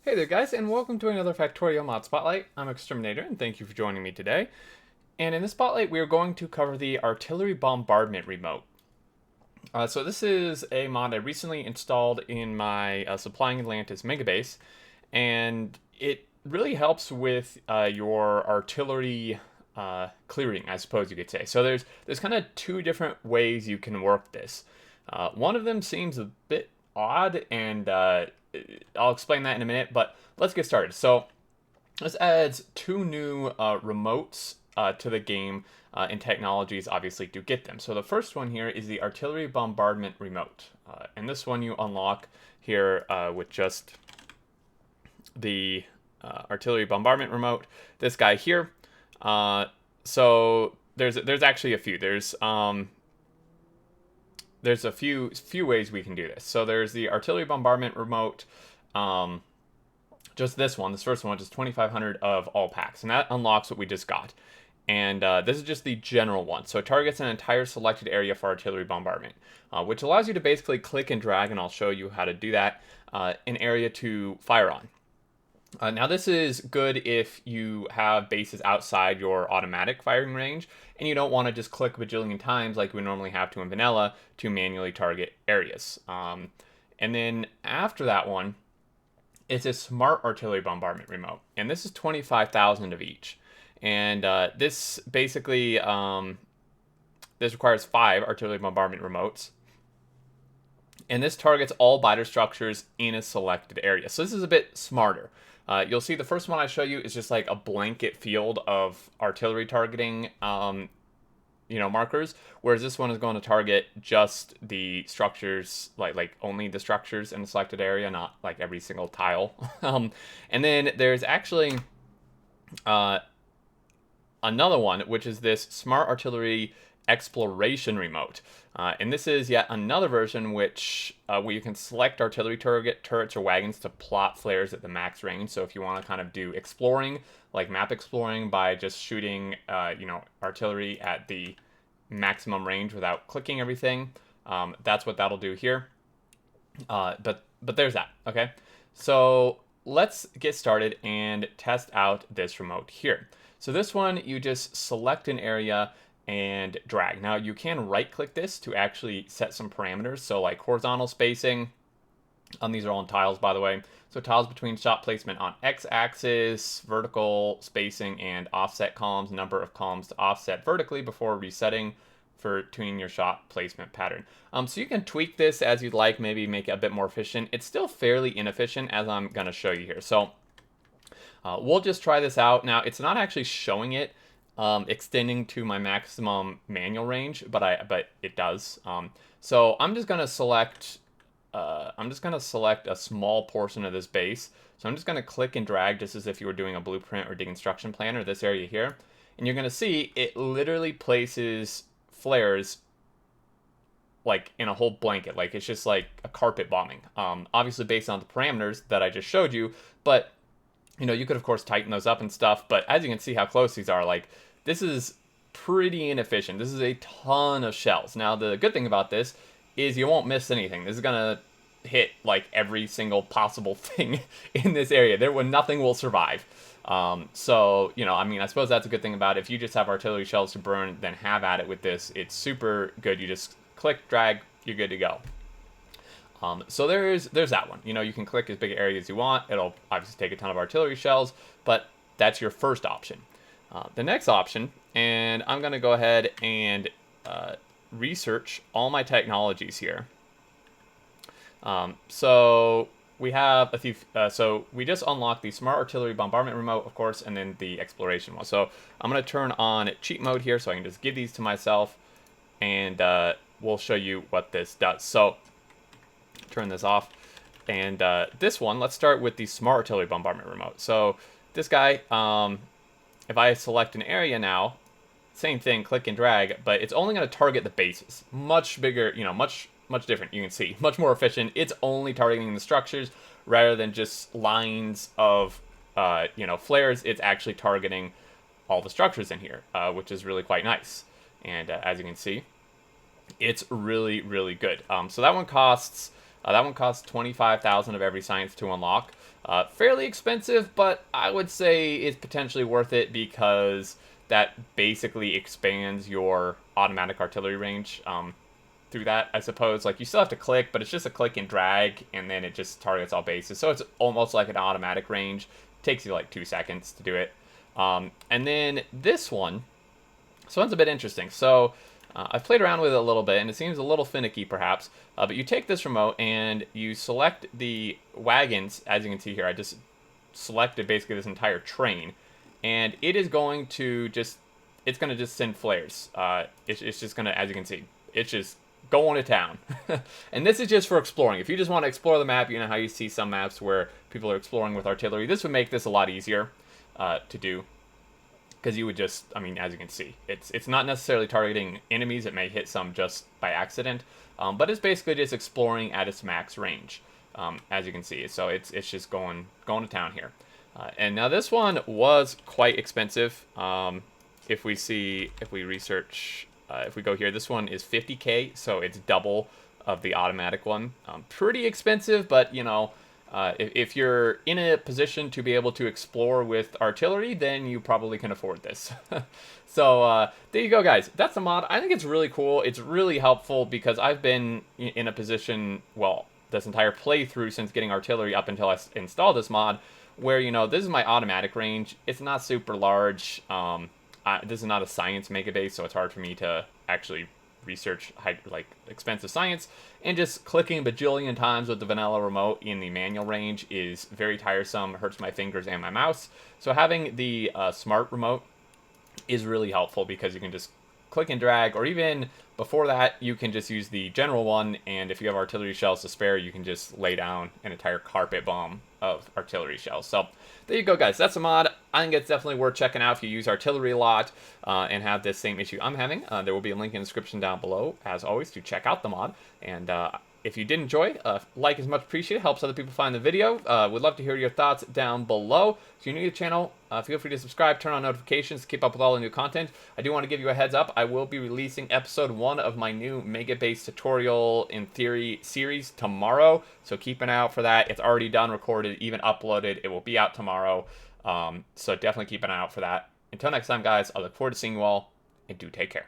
Hey there guys, and welcome to another Factorio Mod Spotlight. I'm Exterminator, and thank you for joining me today. And in this Spotlight, we are going to cover the Artillery Bombardment remote. So this is a mod I recently installed in my Supplying Atlantis megabase, and it really helps with your artillery clearing, I suppose you could say. So there's kind of two different ways you can work this. One of them seems a bit odd, and I'll explain that in a minute, but let's get started. So this adds two new remotes to the game, and technologies obviously to get them. So the first one here is the Artillery Bombardment remote, and this one you unlock here with just the Artillery Bombardment remote. This guy here. So there's actually a few. There's a few ways we can do this. So there's the Artillery Bombardment remote. Just this one, this first one, just 2,500 of all packs, and that unlocks what we just got. And this is just the general one, so it targets an entire selected area for artillery bombardment, which allows you to basically click and drag, and I'll show you how to do that, an area to fire on. Now this is good if you have bases outside your automatic firing range, and you don't want to just click a bajillion times like we normally have to in vanilla to manually target areas. And then after that one, it's a smart artillery bombardment remote, and this is 25,000 of each. And this basically, this requires 5 artillery bombardment remotes. And this targets all biter structures in a selected area. So this is a bit smarter. You'll see the first one I show you is just like a blanket field of artillery targeting markers, whereas this one is going to target just the structures, like only the structures in the selected area, not like every single tile. And then there's actually another one, which is this Smart Artillery Exploration remote. And this is yet another version where you can select artillery turrets or wagons to plot flares at the max range. So if you want to kind of do exploring, like map exploring by just shooting, artillery at the maximum range without clicking everything, that's what that'll do here. But there's that, okay? So let's get started and test out this remote here. So this one, you just select an area and drag. Now you can right click this to actually set some parameters. So like horizontal spacing, these are all in tiles by the way. So tiles between shot placement on x-axis, vertical spacing and offset columns, number of columns to offset vertically before resetting for tuning your shot placement pattern. So you can tweak this as you'd like, maybe make it a bit more efficient. It's still fairly inefficient as I'm gonna show you here. So we'll just try this out. Now, it's not actually showing it extending to my maximum manual range, but it does. So I'm just gonna select a small portion of this base. So I'm just gonna click and drag just as if you were doing a blueprint or deconstruction plan, or this area here, and you're gonna see it literally places flares like in a whole blanket, like it's just like a carpet bombing. Obviously based on the parameters that I just showed you, but you could of course tighten those up and stuff, but as you can see how close these are, like this is pretty inefficient. This is a ton of shells. Now the good thing about this is you won't miss anything. This is gonna hit like every single possible thing in this area. Nothing will survive. So I suppose that's a good thing about it. If you just have artillery shells to burn, then have at it with this. It's super good. You just click, drag, you're good to go. So there's that one. You can click as big an area as you want. It'll obviously take a ton of artillery shells, but that's your first option. The next option, and I'm going to go ahead and research all my technologies here. So we have a few. So we just unlocked the Smart Artillery Bombardment remote, of course, and then the Exploration one. So I'm going to turn on cheat mode here, so I can just give these to myself, and we'll show you what this does. So turn this off, and this one, let's start with the Smart Artillery Bombardment remote. So this guy, if I select an area now, same thing, click and drag, but it's only going to target the bases. Much bigger, much different. You can see much more efficient. It's only targeting the structures rather than just lines of flares. It's actually targeting all the structures in here, which is really quite nice. And as you can see, it's really, really good. So that one costs That one costs 25,000 of every science to unlock. Fairly expensive, but I would say it's potentially worth it because that basically expands your automatic artillery range through that, I suppose. Like, you still have to click, but it's just a click and drag, and then it just targets all bases. So it's almost like an automatic range. It takes you like 2 seconds to do it. And then this one's a bit interesting. So I've played around with it a little bit, and it seems a little finicky, perhaps. But you take this remote, and you select the wagons, as you can see here. I just selected basically this entire train, and it is going to just, it's going to just send flares. It's just going to, as you can see, it's just going to town. And this is just for exploring. If you just want to explore the map, you know how you see some maps where people are exploring with artillery. This would make this a lot easier to do. Because you would just, I mean, as you can see, it's not necessarily targeting enemies. It may hit some just by accident, but it's basically just exploring at its max range, as you can see. So it's just going to town here. And now this one was quite expensive. If we research, if we go here, this one is 50K, so it's double of the automatic one. Pretty expensive, but you know. If you're in a position to be able to explore with artillery, then you probably can afford this. So there you go, guys. That's the mod. I think it's really cool. It's really helpful because I've been in a position, well, this entire playthrough since getting artillery up until I installed this mod, where, you know, this is my automatic range. It's not super large. This is not a science mega base, so it's hard for me to actually research like expensive science, and just clicking a bajillion times with the vanilla remote in the manual range is very tiresome, hurts my fingers and my mouse. So having the smart remote is really helpful because you can just click and drag, or even before that you can just use the general one, and if you have artillery shells to spare, you can just lay down an entire carpet bomb of artillery shells. So there you go, guys. That's a mod. I think it's definitely worth checking out if you use artillery a lot and have this same issue I'm having. There will be a link in the description down below, as always, to check out the mod. And if you did enjoy, like is much appreciated. Helps other people find the video. Would love to hear your thoughts down below. If you're new to the channel, feel free to subscribe, turn on notifications to keep up with all the new content. I do want to give you a heads up. I will be releasing episode 1 of my new Mega Base tutorial in theory series tomorrow. So keep an eye out for that. It's already done, recorded, even uploaded. It will be out tomorrow. So definitely keep an eye out for that. Until next time, guys, I look forward to seeing you all, and do take care.